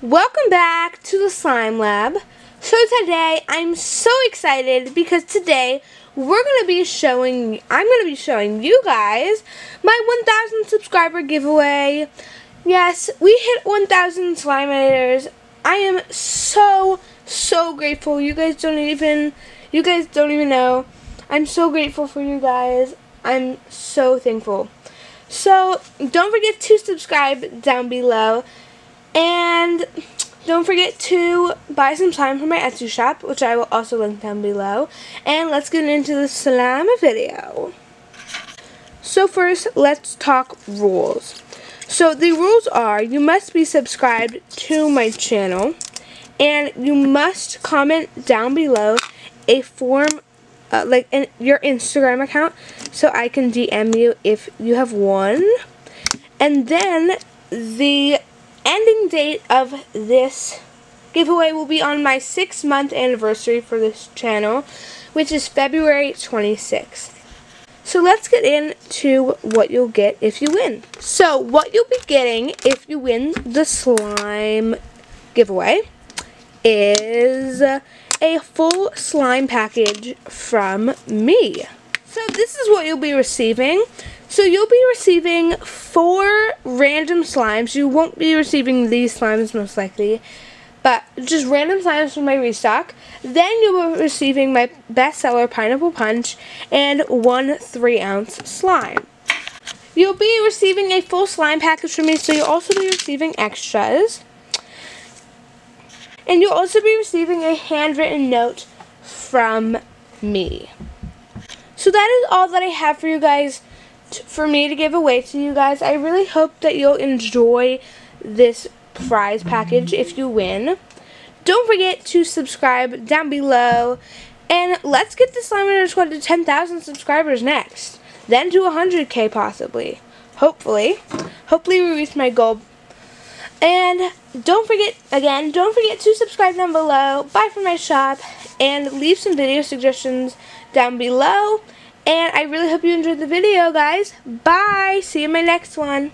Welcome back to the Slime Lab. So today I'm so excited because today I'm going to be showing you guys my 1,000 subscriber giveaway. Yes, we hit 1,000 Slimators. I am so grateful. You guys don't even know. I'm so grateful for you guys. I'm so thankful. So don't forget to subscribe down below. And don't forget to buy some slime from my Etsy shop, which I will also link down below. And let's get into the slime video. So first, let's talk rules. So the rules are, you must be subscribed to my channel, and you must comment down below a form, your Instagram account, so I can DM you if you have won. And then the ending date of this giveaway will be on my 6-month anniversary for this channel, which is February 26th. So let's get into what you'll get if you win. So what you'll be getting if you win the slime giveaway is a full slime package from me. So this is what you'll be receiving. So you'll be receiving 4 random slimes. You won't be receiving these slimes most likely, but just random slimes from my restock. Then you will be receiving my bestseller Pineapple Punch and 1 3-ounce slime. You'll be receiving a full slime package from me, so you'll also be receiving extras. And you'll also be receiving a handwritten note from me. So that is all that I have for you guys, for me to give away to you guys. I really hope that you'll enjoy this prize package if you win. Don't forget to subscribe down below, and let's get the Slimators Squad to 10,000 subscribers next, then to 100K possibly. Hopefully we reach my goal. And don't forget to subscribe down below, buy from my shop, and leave some video suggestions down below. And I really hope you enjoyed the video, guys. Bye! See you in my next one.